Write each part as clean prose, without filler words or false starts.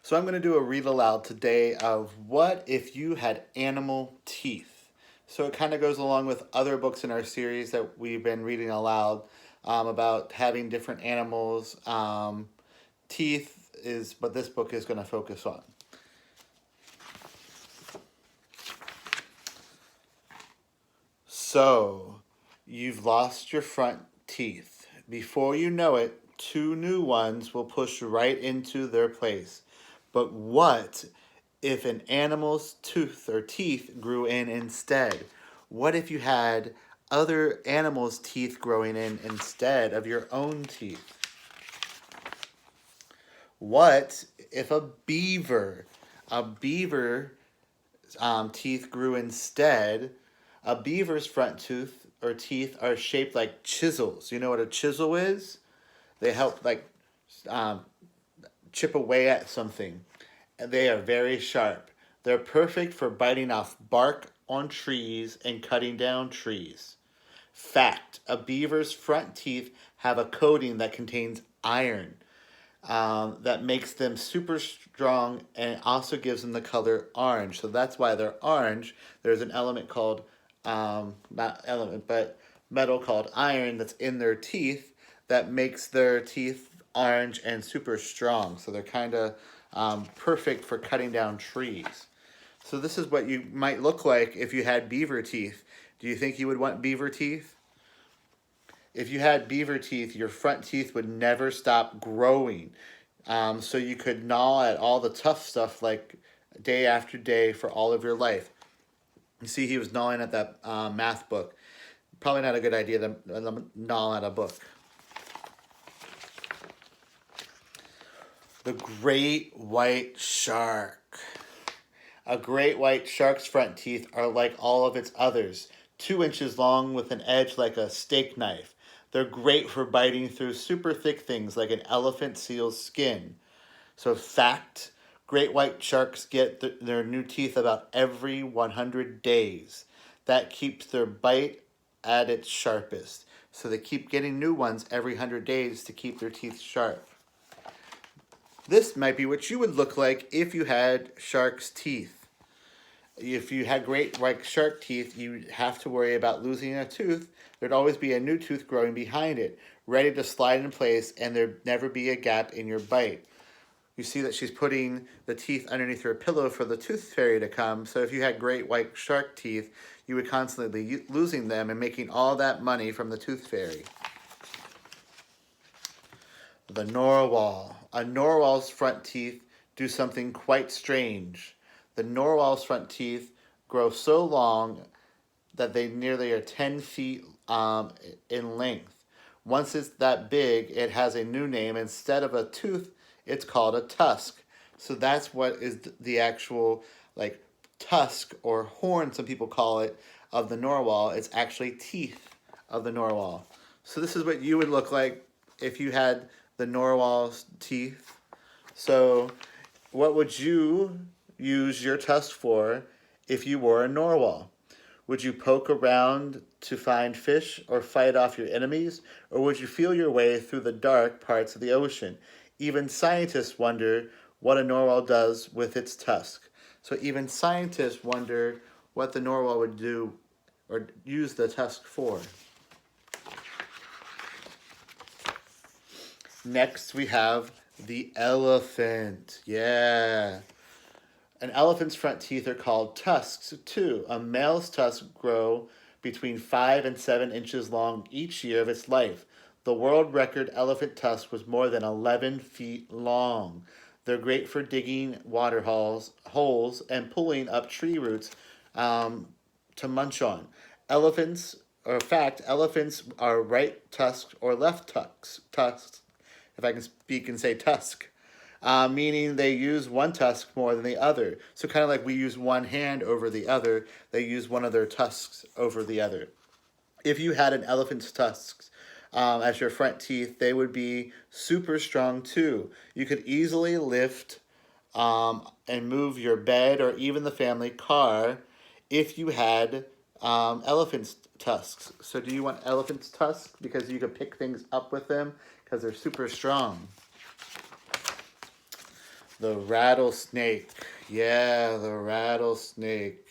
So I'm going to do a read aloud today of what if you had animal teeth. So it kind of goes along with other books in our series that we've been reading aloud about having different animals. Teeth is what this book is going to focus on. So you've lost your front teeth. Before you know it, two new ones will push right into their place. But what if an animal's tooth or teeth grew in instead? What if you had other animals' teeth growing in instead of your own teeth? What if a beaver teeth grew instead? A beaver's front tooth or teeth are shaped like chisels. You know what a chisel is? They help um, chip away at something. And they are very sharp. They're perfect for biting off bark on trees and cutting down trees. Fact, a beaver's front teeth have a coating that contains iron that makes them super strong and also gives them the color orange. So that's why they're orange. There's an element called, not element, but metal called iron that's in their teeth that makes their teeth orange and super strong. So they're kind of perfect for cutting down trees. So this is what you might look like if you had beaver teeth. Do you think you would want beaver teeth? If you had beaver teeth, your front teeth would never stop growing. So you could gnaw at all the tough stuff like day after day for all of your life. You see, he was gnawing at that math book. Probably not a good idea to gnaw at a book. The great white shark. A great white shark's front teeth are like all of its others, 2 inches long with an edge like a steak knife. They're great for biting through super thick things like an elephant seal's skin. So fact, great white sharks get their new teeth about every 100 days. That keeps their bite at its sharpest. So they keep getting new ones every 100 days to keep their teeth sharp. This might be what you would look like if you had shark's teeth. If you had great white shark teeth, you'd have to worry about losing a tooth. There'd always be a new tooth growing behind it, ready to slide in place, and there'd never be a gap in your bite. You see that she's putting the teeth underneath her pillow for the tooth fairy to come. So if you had great white shark teeth, you would constantly be losing them and making all that money from the tooth fairy. The Noorwall. A Noorwal's front teeth do something quite strange. The Noorwal's front teeth grow so long that they nearly are 10 feet in length. Once it's that big, it has a new name. Instead of a tooth, it's called a tusk. So that's what is the actual like tusk or horn, some people call it, of the Noorwal. It's actually teeth of the Noorwal. So this is what you would look like if you had the Noorwal's teeth. So what would you use your tusk for if you were a Noorwal? Would you poke around to find fish or fight off your enemies? Or would you feel your way through the dark parts of the ocean? Even scientists wonder what a Noorwal does with its tusk. So even scientists wonder what the Noorwal would do or use the tusk for. Next we have the elephant. Yeah. An elephant's front teeth are called tusks too. A male's tusks grow between 5 and 7 inches long each year of its life. The world record elephant tusk was more than 11 feet long. They're great for digging holes and pulling up tree roots to munch on. Elephants are right tusks or left tusks, if I can speak and say tusk. Meaning they use one tusk more than the other. So kind of like we use one hand over the other, they use one of their tusks over the other. If you had an elephant's tusks as your front teeth, they would be super strong too. You could easily lift and move your bed or even the family car if you had elephant's tusks. So do you want elephant's tusks because you could pick things up with them because they're super strong? The rattlesnake. Yeah, the rattlesnake.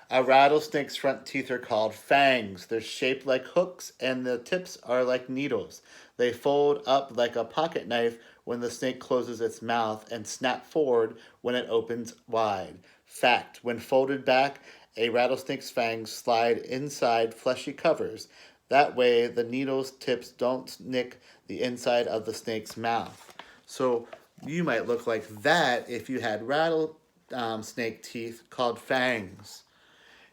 A rattlesnake's front teeth are called fangs. They're shaped like hooks and the tips are like needles. They fold up like a pocket knife when the snake closes its mouth and snap forward when it opens wide. Fact: when folded back, a rattlesnake's fangs slide inside fleshy covers. That way, the needle's tips don't nick the inside of the snake's mouth. So, you might look like that if you had rattlesnake teeth called fangs.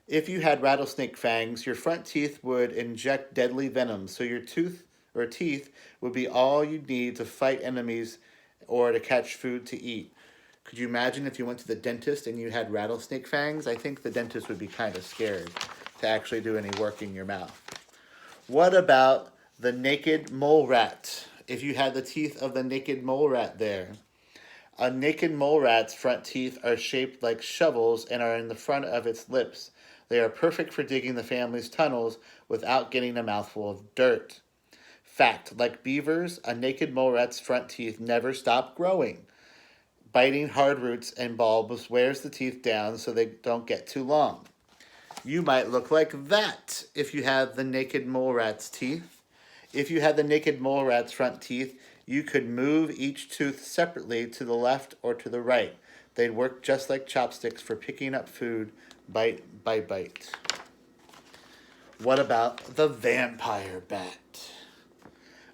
If you had rattlesnake fangs, your front teeth would inject deadly venom, so your tooth or teeth would be all you'd need to fight enemies or to catch food to eat. Could you imagine if you went to the dentist and you had rattlesnake fangs? I think the dentist would be kind of scared to actually do any work in your mouth. What about the naked mole rat? If you had the teeth of the naked mole rat there. A naked mole rat's front teeth are shaped like shovels and are in the front of its lips. They are perfect for digging the family's tunnels without getting a mouthful of dirt. Fact: like beavers, a naked mole rat's front teeth never stop growing. Biting hard roots and bulbs wears the teeth down so they don't get too long. You might look like that if you had the naked mole rat's teeth. If you had the naked mole rat's front teeth, you could move each tooth separately to the left or to the right. They'd work just like chopsticks for picking up food bite by bite. What about the vampire bat?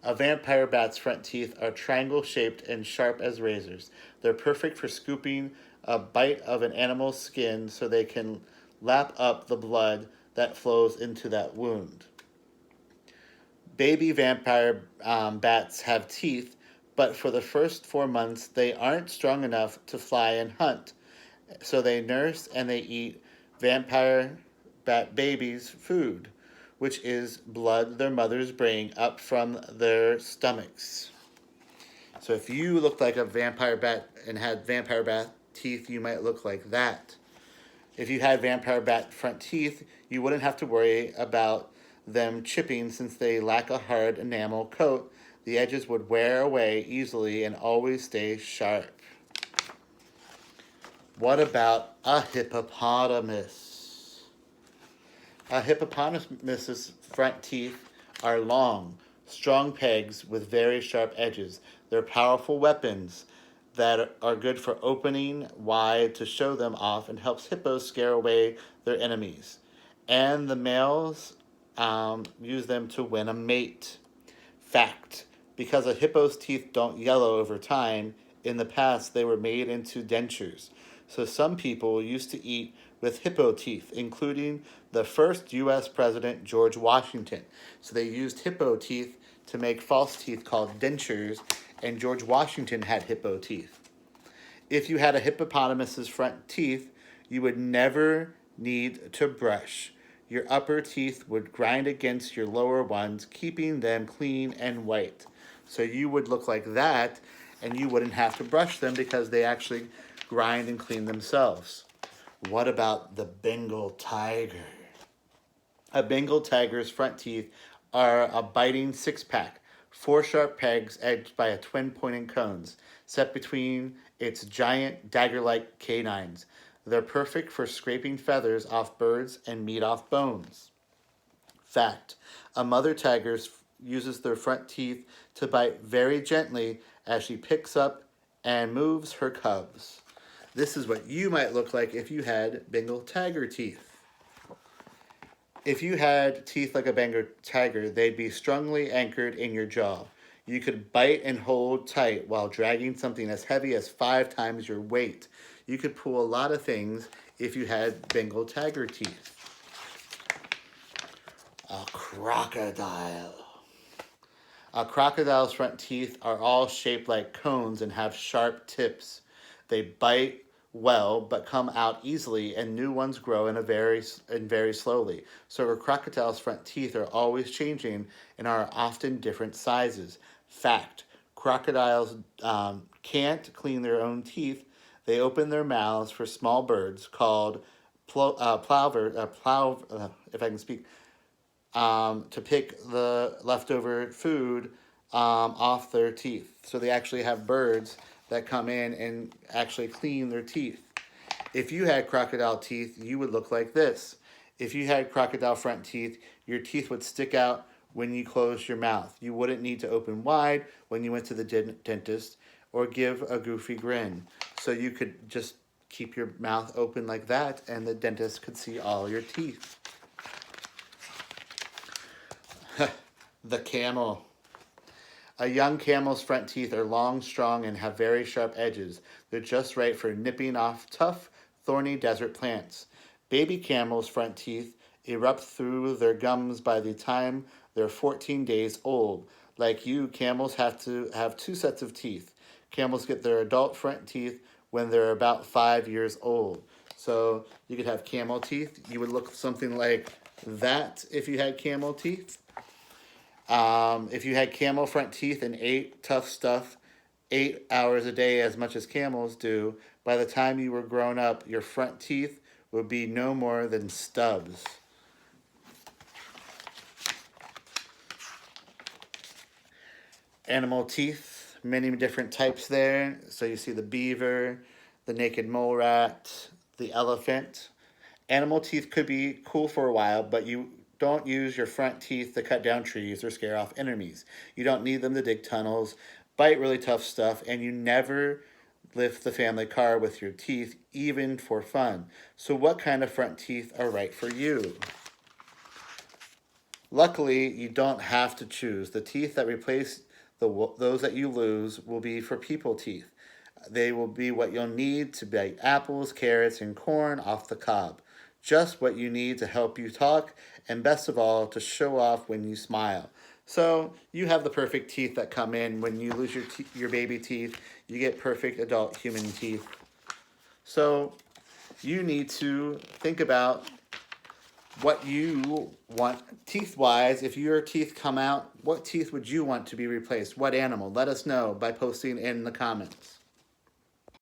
A vampire bat's front teeth are triangle shaped and sharp as razors. They're perfect for scooping a bite of an animal's skin so they can lap up the blood that flows into that wound. Baby vampire bats have teeth, but for the first 4 months they aren't strong enough to fly and hunt. So they nurse and they eat vampire bat babies' food, which is blood their mothers bring up from their stomachs. So if you looked like a vampire bat and had vampire bat teeth, you might look like that. If you had vampire bat front teeth, you wouldn't have to worry about them chipping since they lack a hard enamel coat. The edges would wear away easily and always stay sharp. What about a hippopotamus? A hippopotamus's front teeth are long, strong pegs with very sharp edges. They're powerful weapons that are good for opening wide to show them off and helps hippos scare away their enemies. And the males use them to win a mate. Fact: because a hippo's teeth don't yellow over time, in the past they were made into dentures. So some people used to eat with hippo teeth, including the first U.S. President George Washington. So they used hippo teeth to make false teeth called dentures, and George Washington had hippo teeth. If you had a hippopotamus's front teeth, you would never need to brush. Your upper teeth would grind against your lower ones, keeping them clean and white. So you would look like that, and you wouldn't have to brush them because they actually grind and clean themselves. What about the Bengal tiger? A Bengal tiger's front teeth are a biting six-pack, four sharp pegs edged by a twin pointing cones, set between its giant dagger-like canines. They're perfect for scraping feathers off birds and meat off bones. Fact: a mother tiger uses their front teeth to bite very gently as she picks up and moves her cubs. This is what you might look like if you had Bengal tiger teeth. If you had teeth like a Bengal tiger, they'd be strongly anchored in your jaw. You could bite and hold tight while dragging something as heavy as 5 times your weight. You could pull a lot of things if you had Bengal tiger teeth. A crocodile. A crocodile's front teeth are all shaped like cones and have sharp tips. They bite well but come out easily, and new ones grow in very slowly. So a crocodile's front teeth are always changing and are often different sizes. Fact: crocodiles can't clean their own teeth. They open their mouths for small birds called if I can speak, to pick the leftover food off their teeth. So they actually have birds that come in and actually clean their teeth. If you had crocodile teeth, you would look like this. If you had crocodile front teeth, your teeth would stick out when you closed your mouth. You wouldn't need to open wide when you went to the dentist or give a goofy grin. So you could just keep your mouth open like that and the dentist could see all your teeth. The camel. A young camel's front teeth are long, strong, and have very sharp edges. They're just right for nipping off tough, thorny desert plants. Baby camels' front teeth erupt through their gums by the time they're 14 days old. Like you, camels have to have two sets of teeth. Camels get their adult front teeth when they're about 5 years old. So you could have camel teeth. You would look something like that if you had camel teeth. If you had camel front teeth and ate tough stuff 8 hours a day as much as camels do, by the time you were grown up, your front teeth would be no more than stubs. Animal teeth, many different types there. So you see the beaver, the naked molerat, the elephant. Animal teeth could be cool for a while, but you don't use your front teeth to cut down trees or scare off enemies. You don't need them to dig tunnels, bite really tough stuff, and you never lift the family car with your teeth, even for fun. So what kind of front teeth are right for you? Luckily, you don't have to choose. The teeth that replace those that you lose will be for people teeth. They will be what you'll need to bite apples, carrots, and corn off the cob. Just what you need to help you talk, and best of all, to show off when you smile. So you have the perfect teeth that come in when you lose your baby teeth. You get perfect adult human teeth. So you need to think about what you want teeth-wise. If your teeth come out, what teeth would you want to be replaced? What animal? Let us know by posting in the comments.